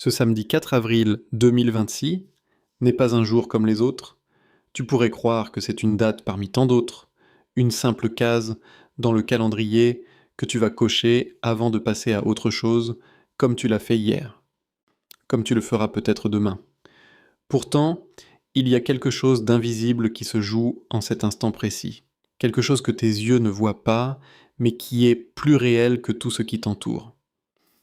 Ce samedi 4 avril 2026 n'est pas un jour comme les autres. Tu pourrais croire que c'est une date parmi tant d'autres, une simple case dans le calendrier que tu vas cocher avant de passer à autre chose, comme tu l'as fait hier, comme tu le feras peut-être demain. Pourtant, il y a quelque chose d'invisible qui se joue en cet instant précis, quelque chose que tes yeux ne voient pas, mais qui est plus réel que tout ce qui t'entoure.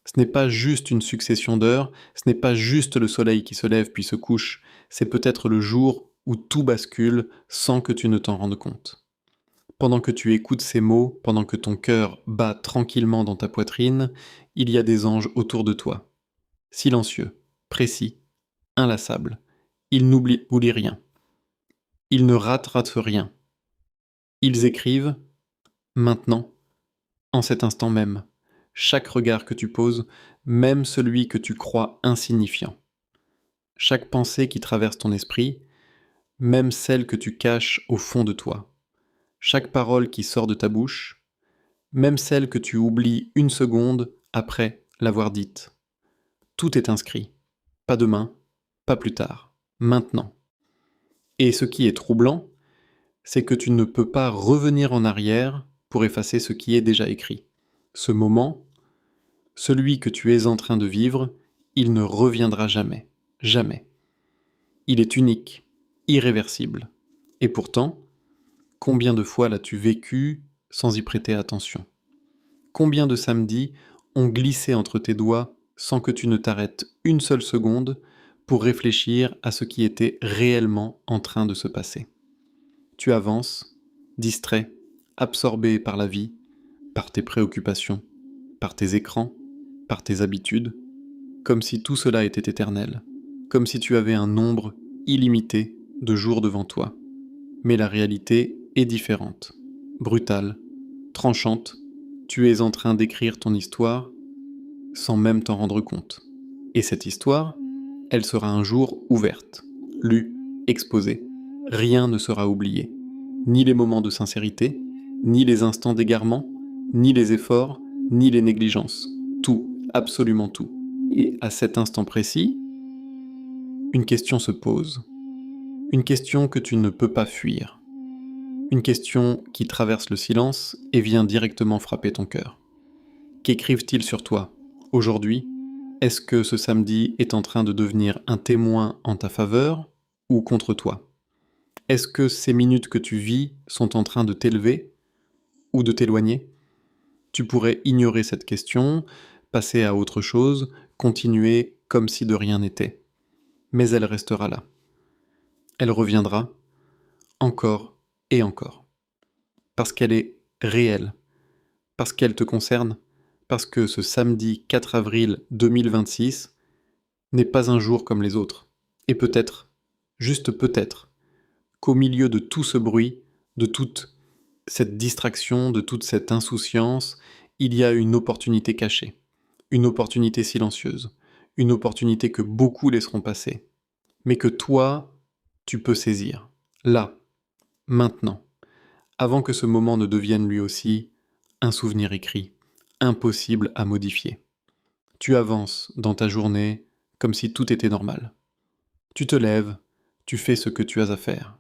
Ce n'est pas juste une succession d'heures, ce n'est pas juste le soleil qui se lève puis se couche, c'est peut-être le jour où tout bascule sans que tu ne t'en rendes compte. Pendant que tu écoutes ces mots, pendant que ton cœur bat tranquillement dans ta poitrine, il y a des anges autour de toi, silencieux, précis, inlassables. Ils n'oublient rien. Ils ne ratent rien. Ils écrivent maintenant, en cet instant même, chaque regard que tu poses, même celui que tu crois insignifiant. Chaque pensée qui traverse ton esprit, même celle que tu caches au fond de toi. Chaque parole qui sort de ta bouche, même celle que tu oublies une seconde après l'avoir dite. Tout est inscrit. Pas demain, pas plus tard, maintenant. Et ce qui est troublant, c'est que tu ne peux pas revenir en arrière pour effacer ce qui est déjà écrit. Ce moment, celui que tu es en train de vivre, il ne reviendra jamais. Jamais. Il est unique, irréversible. Et pourtant, combien de fois l'as-tu vécu sans y prêter attention? Combien de samedis ont glissé entre tes doigts sans que tu ne t'arrêtes une seule seconde pour réfléchir à ce qui était réellement en train de se passer? Tu avances, distrait, absorbé par la vie, par tes préoccupations, par tes écrans, par tes habitudes, comme si tout cela était éternel, comme si tu avais un nombre illimité de jours devant toi. Mais la réalité est différente, brutale, tranchante. Tu es en train d'écrire ton histoire sans même t'en rendre compte. Et cette histoire, elle sera un jour ouverte, lue, exposée. Rien ne sera oublié. Ni les moments de sincérité, ni les instants d'égarement, ni les efforts, ni les négligences. Tout, absolument tout. Et à cet instant précis, une question se pose. Une question que tu ne peux pas fuir. Une question qui traverse le silence et vient directement frapper ton cœur. Qu'écrivent-ils sur toi, aujourd'hui? Est-ce que ce samedi est en train de devenir un témoin en ta faveur ou contre toi? Est-ce que ces minutes que tu vis sont en train de t'élever ou de t'éloigner? Tu pourrais ignorer cette question, passer à autre chose, continuer comme si de rien n'était. Mais elle restera là. Elle reviendra, encore et encore. Parce qu'elle est réelle, parce qu'elle te concerne, parce que ce samedi 4 avril 2026 n'est pas un jour comme les autres. Et peut-être, juste peut-être, qu'au milieu de tout ce bruit, de toute cette distraction, de toute cette insouciance, il y a une opportunité cachée, une opportunité silencieuse, une opportunité que beaucoup laisseront passer, mais que toi, tu peux saisir, là, maintenant, avant que ce moment ne devienne lui aussi un souvenir écrit, impossible à modifier. Tu avances dans ta journée comme si tout était normal. Tu te lèves, tu fais ce que tu as à faire.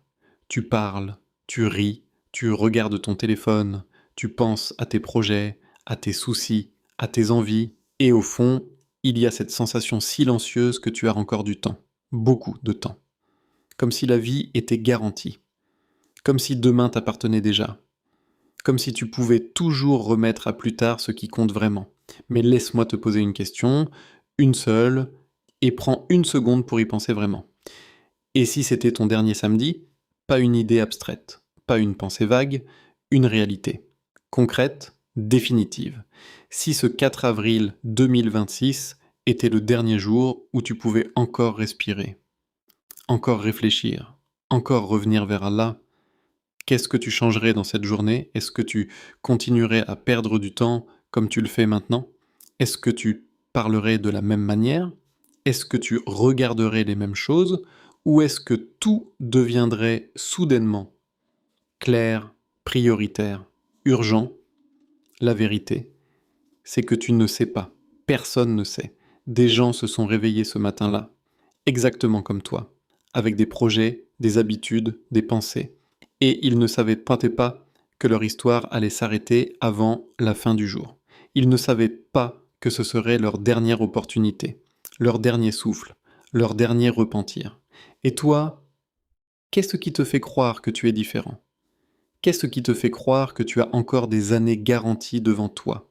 Tu parles, tu ris, tu regardes ton téléphone, tu penses à tes projets, à tes soucis, à tes envies, et au fond, il y a cette sensation silencieuse que tu as encore du temps, beaucoup de temps. Comme si la vie était garantie, comme si demain t'appartenait déjà, comme si tu pouvais toujours remettre à plus tard ce qui compte vraiment. Mais laisse-moi te poser une question, une seule, et prends une seconde pour y penser vraiment. Et si c'était ton dernier samedi, pas une idée abstraite, pas une pensée vague, une réalité. Concrète, définitive. Si ce 4 avril 2026 était le dernier jour où tu pouvais encore respirer, encore réfléchir, encore revenir vers Allah, qu'est-ce que tu changerais dans cette journée? Est-ce que tu continuerais à perdre du temps comme tu le fais maintenant? Est-ce que tu parlerais de la même manière? Est-ce que tu regarderais les mêmes choses? Ou est-ce que tout deviendrait soudainement clair, prioritaire, urgent? La vérité, c'est que tu ne sais pas. Personne ne sait. des gens se sont réveillés ce matin-là, exactement comme toi, avec des projets, des habitudes, des pensées, et ils ne savaient pas que leur histoire allait s'arrêter avant la fin du jour. Ils ne savaient pas que ce serait leur dernière opportunité, leur dernier souffle, leur dernier repentir. Et toi, qu'est-ce qui te fait croire que tu es différent? Qu'est-ce qui te fait croire que tu as encore des années garanties devant toi?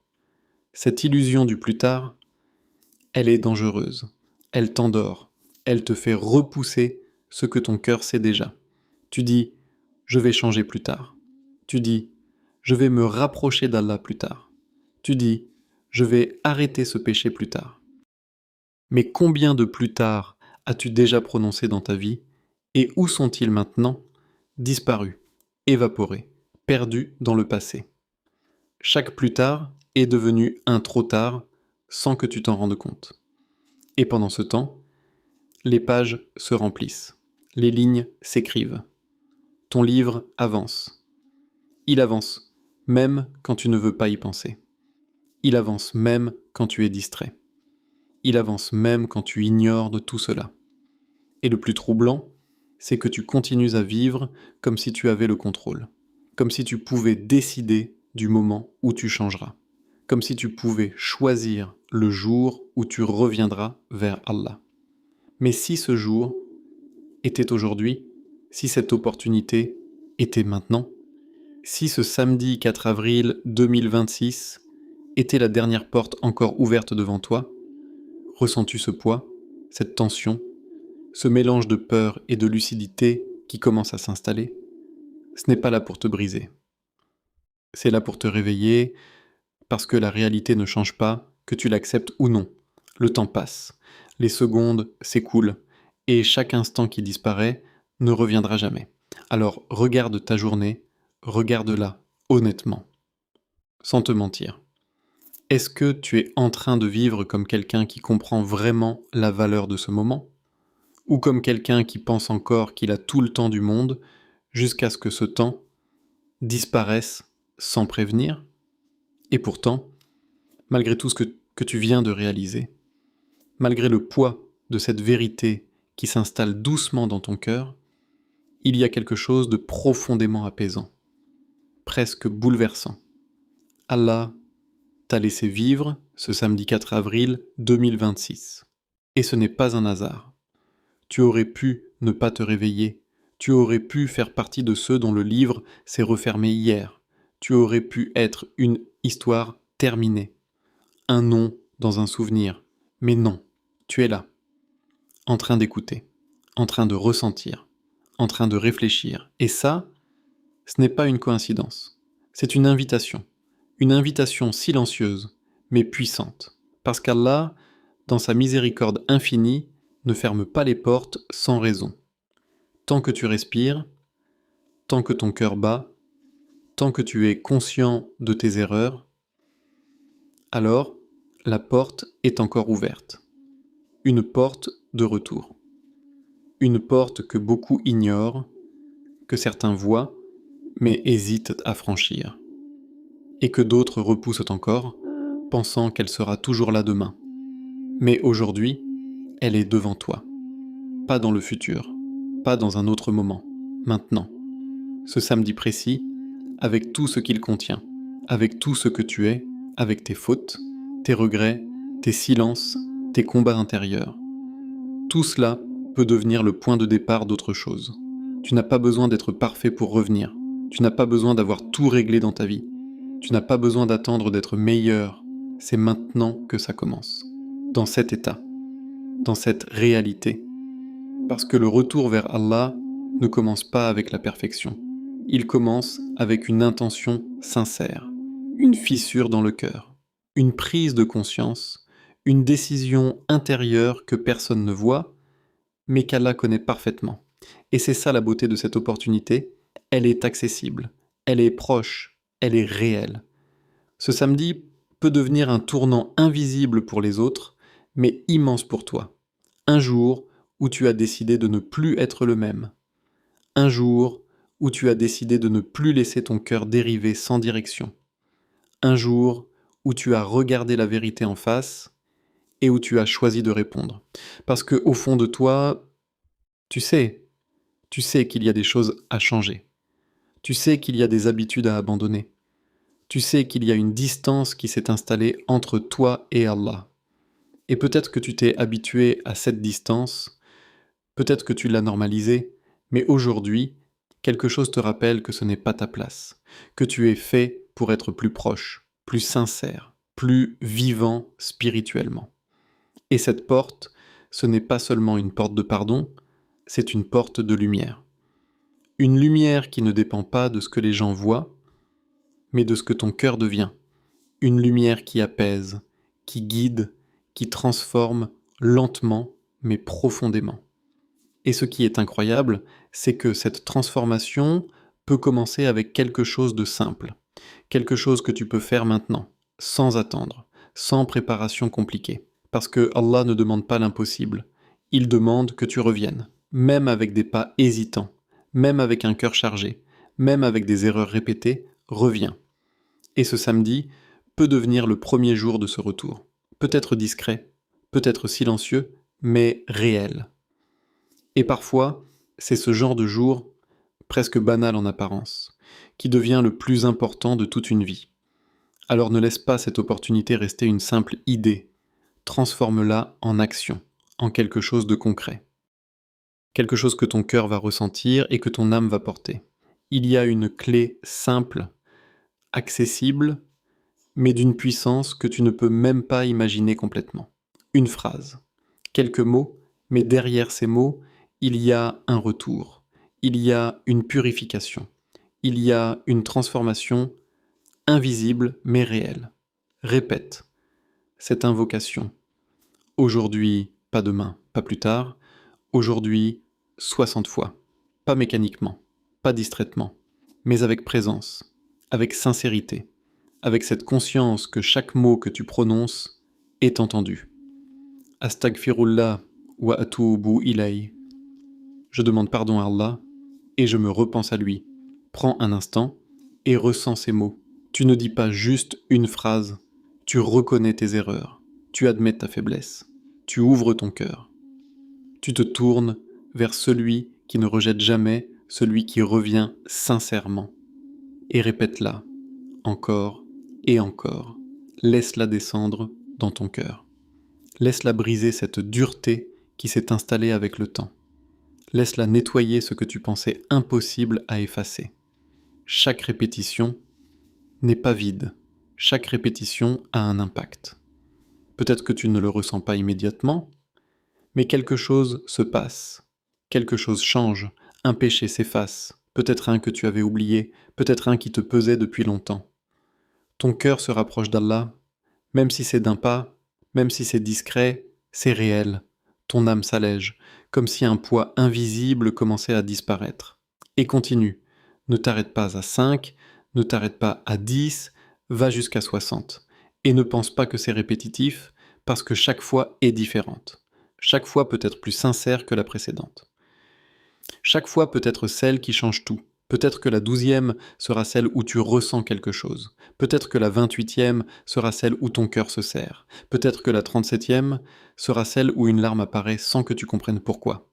Cette illusion du plus tard, elle est dangereuse. Elle t'endort. Elle te fait repousser ce que ton cœur sait déjà. Tu dis, je vais changer plus tard. Tu dis, je vais me rapprocher d'Allah plus tard. Tu dis, je vais arrêter ce péché plus tard. Mais combien de plus tard as-tu déjà prononcé dans ta vie, et où sont-ils maintenant? Disparus, évaporés, perdus dans le passé. Chaque plus tard est devenu un trop tard sans que tu t'en rendes compte. Et pendant ce temps, les pages se remplissent, les lignes s'écrivent. Ton livre avance. Il avance, même quand tu ne veux pas y penser. Il avance même quand tu es distrait. Il avance même quand tu ignores de tout cela. Et le plus troublant, c'est que tu continues à vivre comme si tu avais le contrôle, comme si tu pouvais décider du moment où tu changeras, comme si tu pouvais choisir le jour où tu reviendras vers Allah. Mais si ce jour était aujourd'hui, si cette opportunité était maintenant, si ce samedi 4 avril 2026 était la dernière porte encore ouverte devant toi, ressens-tu ce poids, cette tension, ce mélange de peur et de lucidité qui commence à s'installer? Ce n'est pas là pour te briser. C'est là pour te réveiller, parce que la réalité ne change pas, que tu l'acceptes ou non. Le temps passe, les secondes s'écoulent, et chaque instant qui disparaît ne reviendra jamais. Alors regarde ta journée, regarde-la honnêtement, sans te mentir. Est-ce que tu es en train de vivre comme quelqu'un qui comprend vraiment la valeur de ce moment? Ou comme quelqu'un qui pense encore qu'il a tout le temps du monde, jusqu'à ce que ce temps disparaisse sans prévenir? Et pourtant, malgré tout ce que tu viens de réaliser, malgré le poids de cette vérité qui s'installe doucement dans ton cœur, il y a quelque chose de profondément apaisant, presque bouleversant. Allah t'a laissé vivre ce samedi 4 avril 2026. Et ce n'est pas un hasard. Tu aurais pu ne pas te réveiller. Tu aurais pu faire partie de ceux dont le livre s'est refermé hier. Tu aurais pu être une histoire terminée. Un nom dans un souvenir. Mais non, tu es là, en train d'écouter, en train de ressentir, en train de réfléchir. Et ça, ce n'est pas une coïncidence. C'est une invitation silencieuse, mais puissante. Parce qu'Allah, dans sa miséricorde infinie, ne ferme pas les portes sans raison. Tant que tu respires, tant que ton cœur bat, tant que tu es conscient de tes erreurs, alors la porte est encore ouverte. Une porte de retour. Une porte que beaucoup ignorent, que certains voient, mais hésitent à franchir. Et que d'autres repoussent encore, pensant qu'elle sera toujours là demain. Mais aujourd'hui, elle est devant toi. Pas dans le futur, pas dans un autre moment, maintenant. Ce samedi précis, avec tout ce qu'il contient, avec tout ce que tu es, avec tes fautes, tes regrets, tes silences, tes combats intérieurs. Tout cela peut devenir le point de départ d'autre chose. Tu n'as pas besoin d'être parfait pour revenir. Tu n'as pas besoin d'avoir tout réglé dans ta vie. Tu n'as pas besoin d'attendre d'être meilleur. C'est maintenant que ça commence. Dans cet état, dans cette réalité. Parce que le retour vers Allah ne commence pas avec la perfection. Il commence avec une intention sincère, une fissure dans le cœur, une prise de conscience, une décision intérieure que personne ne voit, mais qu'Allah connaît parfaitement. Et c'est ça la beauté de cette opportunité, elle est accessible, elle est proche, elle est réelle. Ce samedi peut devenir un tournant invisible pour les autres, mais immense pour toi. Un jour où tu as décidé de ne plus être le même. Un jour où tu as décidé de ne plus laisser ton cœur dériver sans direction. Un jour où tu as regardé la vérité en face et où tu as choisi de répondre. Parce que au fond de toi, tu sais, tu sais qu'il y a des choses à changer. Tu sais qu'il y a des habitudes à abandonner. Tu sais qu'il y a une distance qui s'est installée entre toi et Allah. Et peut-être que tu t'es habitué à cette distance, peut-être que tu l'as normalisée, mais aujourd'hui, quelque chose te rappelle que ce n'est pas ta place, que tu es fait pour être plus proche, plus sincère, plus vivant spirituellement. Et cette porte, ce n'est pas seulement une porte de pardon, c'est une porte de lumière. Une lumière qui ne dépend pas de ce que les gens voient, mais de ce que ton cœur devient. Une lumière qui apaise, qui guide, qui transforme lentement mais profondément. Et ce qui est incroyable, c'est que cette transformation peut commencer avec quelque chose de simple, quelque chose que tu peux faire maintenant, sans attendre, sans préparation compliquée. Parce que Allah ne demande pas l'impossible, il demande que tu reviennes, même avec des pas hésitants, même avec un cœur chargé, même avec des erreurs répétées, reviens. Et ce samedi peut devenir le premier jour de ce retour. Peut-être discret, peut-être silencieux, mais réel. Et parfois, c'est ce genre de jour, presque banal en apparence, qui devient le plus important de toute une vie. Alors ne laisse pas cette opportunité rester une simple idée. Transforme-la en action, en quelque chose de concret. Quelque chose que ton cœur va ressentir et que ton âme va porter. Il y a une clé simple, accessible, mais d'une puissance que tu ne peux même pas imaginer complètement. Une phrase, quelques mots, mais derrière ces mots, il y a un retour, il y a une purification, il y a une transformation invisible mais réelle. Répète cette invocation. Aujourd'hui, pas demain, pas plus tard. Aujourd'hui, 60 fois. Pas mécaniquement, pas distraitement, mais avec présence, avec sincérité, avec cette conscience que chaque mot que tu prononces est entendu. Astaghfirullah wa atubu ilay. Je demande pardon à Allah et je me repense à lui. Prends un instant et ressens ces mots. Tu ne dis pas juste une phrase, tu reconnais tes erreurs, tu admets ta faiblesse, tu ouvres ton cœur. Tu te tournes vers celui qui ne rejette jamais, celui qui revient sincèrement. Et répète-la encore et encore. Laisse-la descendre dans ton cœur. Laisse-la briser cette dureté qui s'est installée avec le temps. Laisse-la nettoyer ce que tu pensais impossible à effacer. Chaque répétition n'est pas vide. Chaque répétition a un impact. Peut-être que tu ne le ressens pas immédiatement, mais quelque chose se passe. Quelque chose change. Un péché s'efface. Peut-être un que tu avais oublié, peut-être un qui te pesait depuis longtemps. Ton cœur se rapproche d'Allah, même si c'est d'un pas, même si c'est discret, c'est réel. Ton âme s'allège, comme si un poids invisible commençait à disparaître. Et continue. Ne t'arrête pas à 5, ne t'arrête pas à 10, va jusqu'à 60. Et ne pense pas que c'est répétitif, parce que chaque fois est différente. Chaque fois peut être plus sincère que la précédente. Chaque fois peut être celle qui change tout. Peut-être que la 12e sera celle où tu ressens quelque chose. Peut-être que la 28e sera celle où ton cœur se serre. Peut-être que la 37e sera celle où une larme apparaît sans que tu comprennes pourquoi.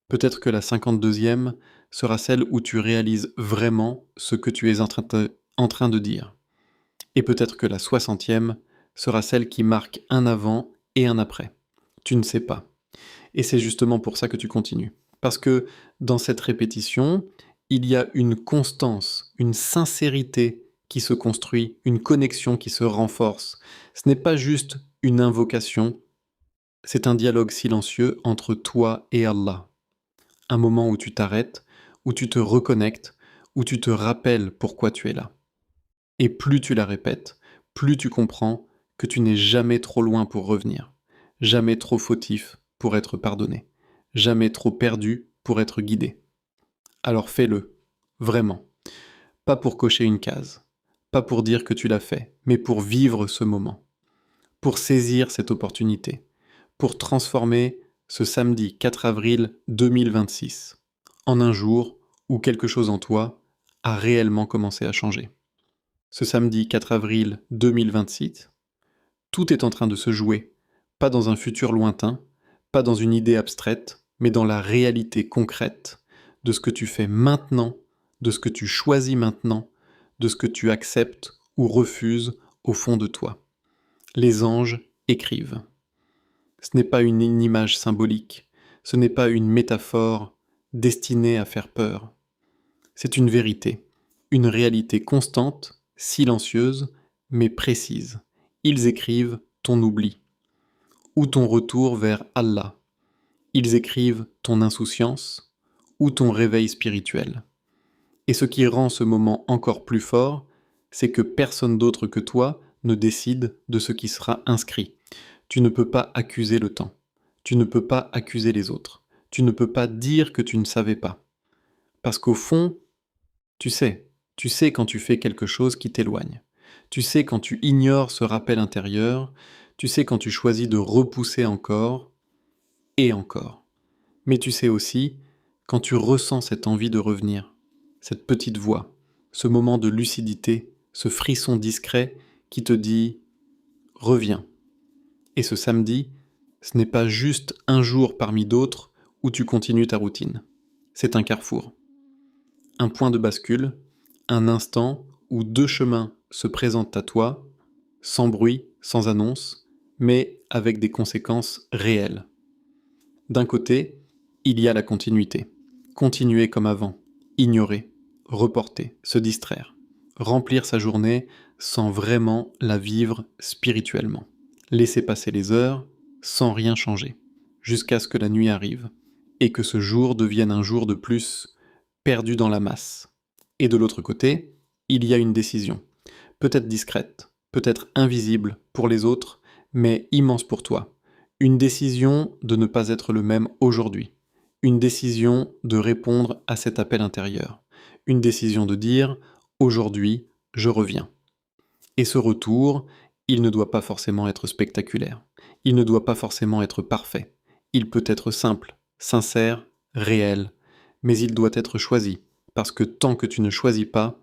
Peut-être que la 52e sera celle où tu réalises vraiment ce que tu es en train de dire. Et peut-être que la 60e sera celle qui marque un avant et un après. Tu ne sais pas. Et c'est justement pour ça que tu continues. Parce que dans cette répétition, il y a une constance, une sincérité qui se construit, une connexion qui se renforce. Ce n'est pas juste une invocation, c'est un dialogue silencieux entre toi et Allah. Un moment où tu t'arrêtes, où tu te reconnectes, où tu te rappelles pourquoi tu es là. Et plus tu la répètes, plus tu comprends que tu n'es jamais trop loin pour revenir, jamais trop fautif pour être pardonné, jamais trop perdu pour être guidé. Alors fais-le, vraiment. Pas pour cocher une case, pas pour dire que tu l'as fait, mais pour vivre ce moment, pour saisir cette opportunité, pour transformer ce samedi 4 avril 2026 en un jour où quelque chose en toi a réellement commencé à changer. Ce samedi 4 avril 2026, tout est en train de se jouer pas dans un futur lointain, pas dans une idée abstraite, mais dans la réalité concrète de ce que tu fais maintenant, de ce que tu choisis maintenant, de ce que tu acceptes ou refuses au fond de toi. Les anges écrivent. Ce n'est pas une image symbolique, ce n'est pas une métaphore destinée à faire peur. C'est une vérité, une réalité constante, silencieuse, mais précise. Ils écrivent ton oubli, ou ton retour vers Allah. Ils écrivent ton insouciance, ou ton réveil spirituel. Et ce qui rend ce moment encore plus fort, c'est que personne d'autre que toi ne décide de ce qui sera inscrit. Tu ne peux pas accuser le temps. Tu ne peux pas accuser les autres. Tu ne peux pas dire que tu ne savais pas. Parce qu'au fond, tu sais quand tu fais quelque chose qui t'éloigne. Tu sais quand tu ignores ce rappel intérieur, tu sais quand tu choisis de repousser encore et encore. Mais tu sais aussi quand tu ressens cette envie de revenir, cette petite voix, ce moment de lucidité, ce frisson discret qui te dit « reviens ». Et ce samedi, ce n'est pas juste un jour parmi d'autres où tu continues ta routine. C'est un carrefour. Un point de bascule, un instant où deux chemins se présentent à toi, sans bruit, sans annonce, mais avec des conséquences réelles. D'un côté, il y a la continuité. Continuer comme avant, ignorer, reporter, se distraire, remplir sa journée sans vraiment la vivre spirituellement. Laisser passer les heures sans rien changer, jusqu'à ce que la nuit arrive, et que ce jour devienne un jour de plus perdu dans la masse. Et de l'autre côté, il y a une décision, peut-être discrète, peut-être invisible pour les autres, mais immense pour toi. Une décision de ne pas être le même aujourd'hui. Une décision de répondre à cet appel intérieur. Une décision de dire « aujourd'hui, je reviens ». Et ce retour, il ne doit pas forcément être spectaculaire. Il ne doit pas forcément être parfait. Il peut être simple, sincère, réel, mais il doit être choisi, parce que tant que tu ne choisis pas,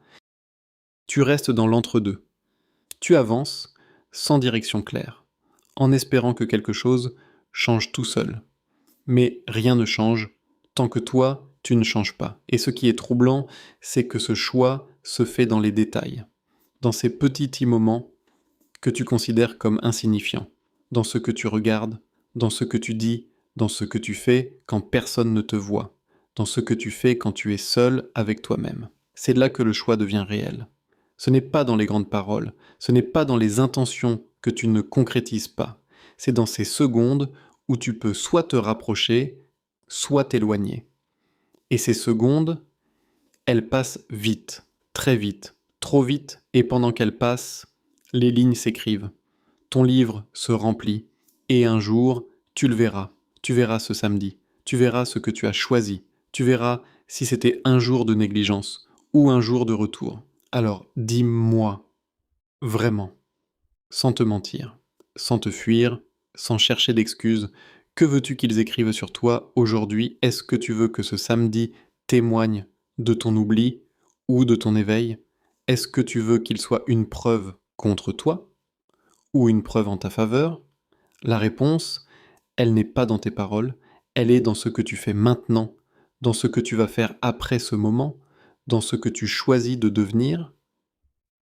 tu restes dans l'entre-deux. Tu avances sans direction claire, en espérant que quelque chose change tout seul. Mais rien ne change tant que toi, tu ne changes pas. Et ce qui est troublant, c'est que ce choix se fait dans les détails, dans ces petits moments que tu considères comme insignifiants, dans ce que tu regardes, dans ce que tu dis, dans ce que tu fais quand personne ne te voit, dans ce que tu fais quand tu es seul avec toi-même. C'est là que le choix devient réel. Ce n'est pas dans les grandes paroles, ce n'est pas dans les intentions que tu ne concrétises pas. C'est dans ces secondes où tu peux soit te rapprocher, soit t'éloigner. Et ces secondes, elles passent vite, très vite, trop vite, et pendant qu'elles passent, les lignes s'écrivent. Ton livre se remplit, et un jour, tu le verras. Tu verras ce samedi, tu verras ce que tu as choisi, tu verras si c'était un jour de négligence ou un jour de retour. Alors, dis-moi, vraiment, sans te mentir, sans te fuir, sans chercher d'excuses, que veux-tu qu'ils écrivent sur toi aujourd'hui? Est-ce que tu veux que ce samedi témoigne de ton oubli ou de ton éveil? Est-ce que tu veux qu'il soit une preuve contre toi ou une preuve en ta faveur? La réponse, elle n'est pas dans tes paroles, elle est dans ce que tu fais maintenant, dans ce que tu vas faire après ce moment, dans ce que tu choisis de devenir,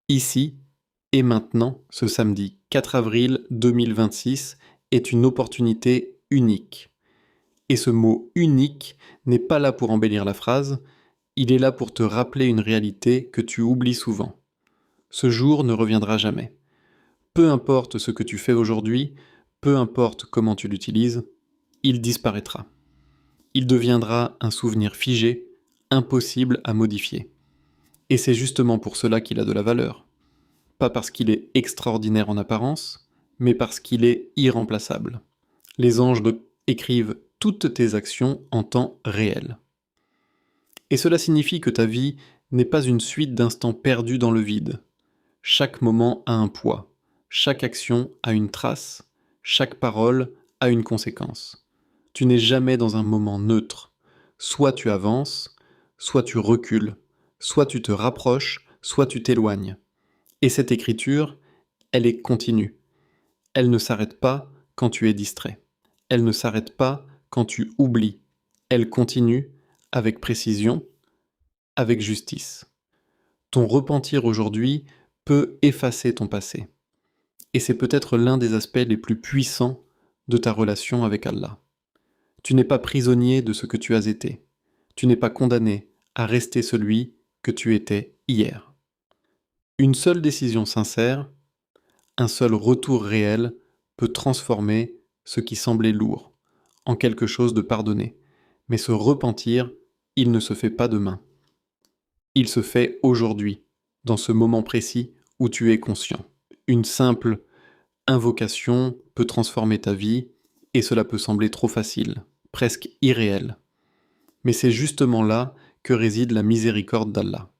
ici et maintenant, ce samedi 4 avril 2026 est une opportunité unique. Et ce mot unique n'est pas là pour embellir la phrase, il est là pour te rappeler une réalité que tu oublies souvent. Ce jour ne reviendra jamais. Peu importe ce que tu fais aujourd'hui, peu importe comment tu l'utilises, il disparaîtra. Il deviendra un souvenir figé, impossible à modifier. Et c'est justement pour cela qu'il a de la valeur. Pas parce qu'il est extraordinaire en apparence, mais parce qu'il est irremplaçable. Les anges écrivent toutes tes actions en temps réel. Et cela signifie que ta vie n'est pas une suite d'instants perdus dans le vide. Chaque moment a un poids, chaque action a une trace, chaque parole a une conséquence. Tu n'es jamais dans un moment neutre. Soit tu avances, soit tu recules, soit tu te rapproches, soit tu t'éloignes. Et cette écriture, elle est continue. Elle ne s'arrête pas quand tu es distrait. Elle ne s'arrête pas quand tu oublies. Elle continue avec précision, avec justice. Ton repentir aujourd'hui peut effacer ton passé. Et c'est peut-être l'un des aspects les plus puissants de ta relation avec Allah. Tu n'es pas prisonnier de ce que tu as été. Tu n'es pas condamné à rester celui que tu étais hier. Une seule décision sincère, un seul retour réel peut transformer ce qui semblait lourd en quelque chose de pardonné. Mais ce repentir, il ne se fait pas demain. Il se fait aujourd'hui, dans ce moment précis où tu es conscient. Une simple invocation peut transformer ta vie et cela peut sembler trop facile, presque irréel. Mais c'est justement là que réside la miséricorde d'Allah.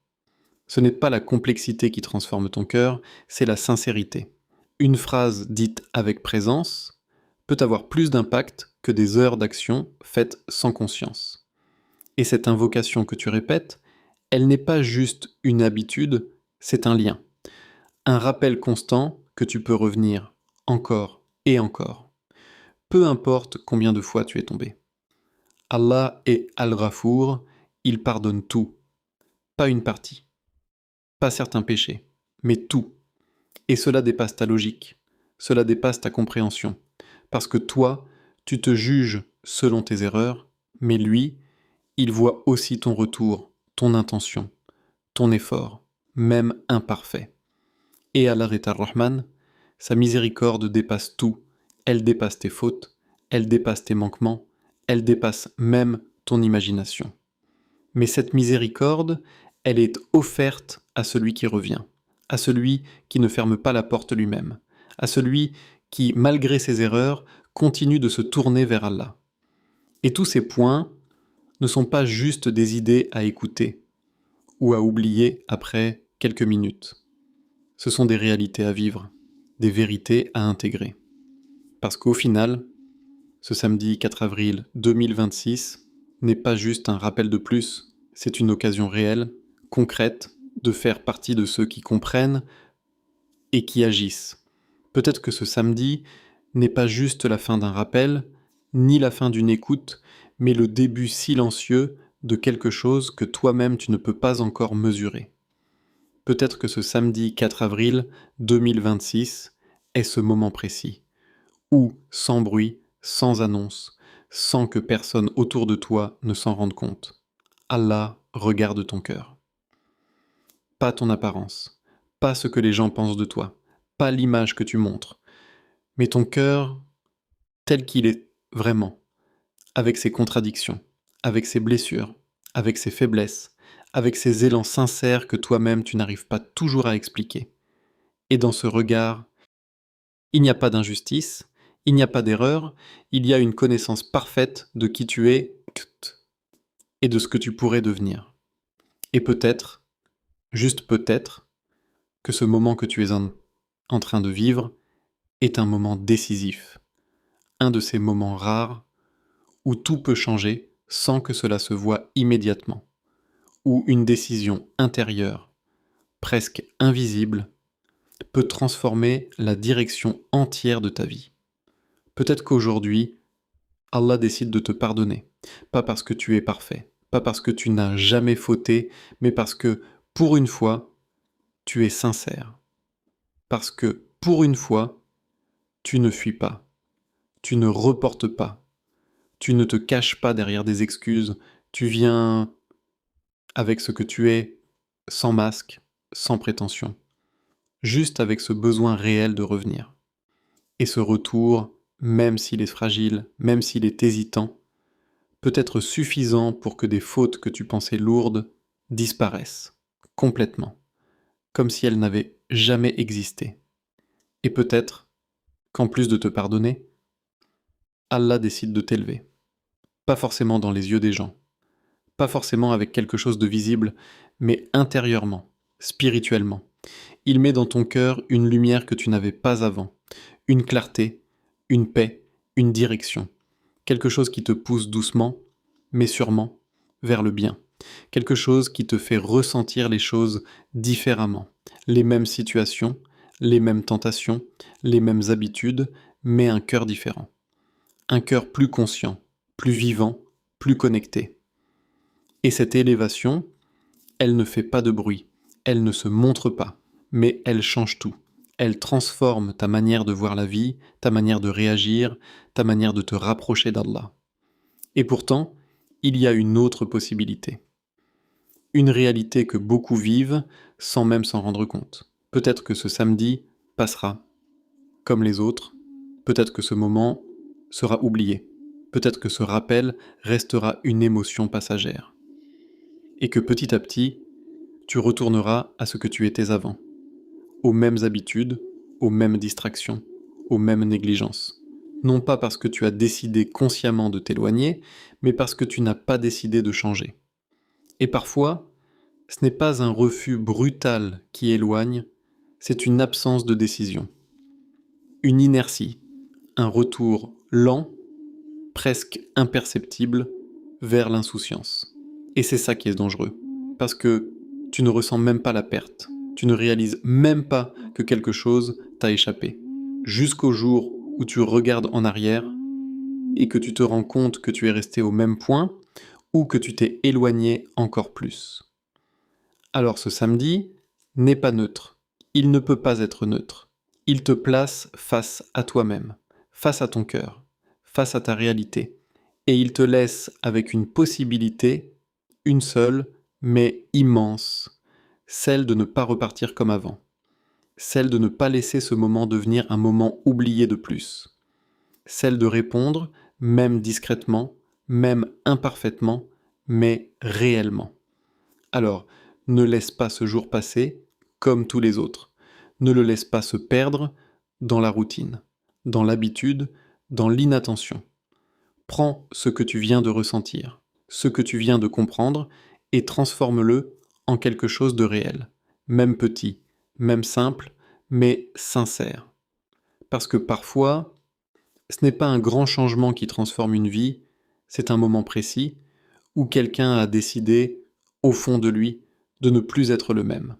Ce n'est pas la complexité qui transforme ton cœur, c'est la sincérité. Une phrase dite avec présence peut avoir plus d'impact que des heures d'action faites sans conscience. Et cette invocation que tu répètes, elle n'est pas juste une habitude, c'est un lien. Un rappel constant que tu peux revenir encore et encore. Peu importe combien de fois tu es tombé. Allah est Al-Ghafour, il pardonne tout, pas une partie, pas certains péchés, mais tout. Et cela dépasse ta logique, cela dépasse ta compréhension. Parce que toi, tu te juges selon tes erreurs, mais lui, il voit aussi ton retour, ton intention, ton effort, même imparfait. Et Allah est Ar-Rahman, sa miséricorde dépasse tout, elle dépasse tes fautes, elle dépasse tes manquements, elle dépasse même ton imagination. Mais cette miséricorde, elle est offerte à celui qui revient, à celui qui ne ferme pas la porte lui-même, à celui qui, malgré ses erreurs, continue de se tourner vers Allah. Et tous ces points ne sont pas juste des idées à écouter ou à oublier après quelques minutes. Ce sont des réalités à vivre, des vérités à intégrer. Parce qu'au final, ce samedi 4 avril 2026 n'est pas juste un rappel de plus, c'est une occasion réelle, concrète, de faire partie de ceux qui comprennent et qui agissent. Peut-être que ce samedi n'est pas juste la fin d'un rappel, ni la fin d'une écoute, mais le début silencieux de quelque chose que toi-même tu ne peux pas encore mesurer. Peut-être que ce samedi 4 avril 2026 est ce moment précis, où, sans bruit, sans annonce, sans que personne autour de toi ne s'en rende compte, Allah regarde ton cœur. Pas ton apparence, pas ce que les gens pensent de toi, pas l'image que tu montres, mais ton cœur tel qu'il est vraiment, avec ses contradictions, avec ses blessures, avec ses faiblesses, avec ses élans sincères que toi-même tu n'arrives pas toujours à expliquer. Et dans ce regard, il n'y a pas d'injustice, il n'y a pas d'erreur, il y a une connaissance parfaite de qui tu es et de ce que tu pourrais devenir. Et peut-être, juste peut-être, que ce moment que tu es en train de vivre est un moment décisif, un de ces moments rares où tout peut changer sans que cela se voie immédiatement, où une décision intérieure, presque invisible, peut transformer la direction entière de ta vie. Peut-être qu'aujourd'hui, Allah décide de te pardonner, pas parce que tu es parfait, pas parce que tu n'as jamais fauté, mais parce que, pour une fois, tu es sincère. Parce que, pour une fois, tu ne fuis pas, tu ne reportes pas, tu ne te caches pas derrière des excuses, tu viens avec ce que tu es, sans masque, sans prétention, juste avec ce besoin réel de revenir. Et ce retour, même s'il est fragile, même s'il est hésitant, peut être suffisant pour que des fautes que tu pensais lourdes disparaissent, complètement, comme si elles n'avaient jamais existé. Et peut-être qu'en plus de te pardonner, Allah décide de t'élever. Pas forcément dans les yeux des gens, pas forcément avec quelque chose de visible, mais intérieurement, spirituellement. Il met dans ton cœur une lumière que tu n'avais pas avant, une clarté, une paix, une direction, quelque chose qui te pousse doucement, mais sûrement, vers le bien, quelque chose qui te fait ressentir les choses différemment, les mêmes situations, les mêmes tentations, les mêmes habitudes, mais un cœur différent. Un cœur plus conscient, plus vivant, plus connecté. Et cette élévation, elle ne fait pas de bruit, elle ne se montre pas, mais elle change tout. Elle transforme ta manière de voir la vie, ta manière de réagir, ta manière de te rapprocher d'Allah. Et pourtant, il y a une autre possibilité. Une réalité que beaucoup vivent sans même s'en rendre compte. Peut-être que ce samedi passera, comme les autres. Peut-être que ce moment sera oublié. Peut-être que ce rappel restera une émotion passagère. Et que petit à petit, tu retourneras à ce que tu étais avant. Aux mêmes habitudes, aux mêmes distractions, aux mêmes négligences. Non pas parce que tu as décidé consciemment de t'éloigner, mais parce que tu n'as pas décidé de changer. Et parfois, ce n'est pas un refus brutal qui éloigne, c'est une absence de décision. Une inertie, un retour lent, presque imperceptible, vers l'insouciance. Et c'est ça qui est dangereux, parce que tu ne ressens même pas la perte, tu ne réalises même pas que quelque chose t'a échappé. Jusqu'au jour où tu regardes en arrière et que tu te rends compte que tu es resté au même point ou que tu t'es éloigné encore plus. Alors ce samedi n'est pas neutre. Il ne peut pas être neutre. Il te place face à toi-même, face à ton cœur, face à ta réalité. Et il te laisse avec une possibilité, une seule, mais immense, celle de ne pas repartir comme avant. Celle de ne pas laisser ce moment devenir un moment oublié de plus. Celle de répondre, même discrètement, même imparfaitement, mais réellement. Alors, ne laisse pas ce jour passer comme tous les autres. Ne le laisse pas se perdre dans la routine, dans l'habitude, dans l'inattention. Prends ce que tu viens de ressentir, ce que tu viens de comprendre, et transforme-le en quelque chose de réel, même petit, même simple, mais sincère. Parce que parfois, ce n'est pas un grand changement qui transforme une vie, c'est un moment précis où quelqu'un a décidé, au fond de lui, de ne plus être le même.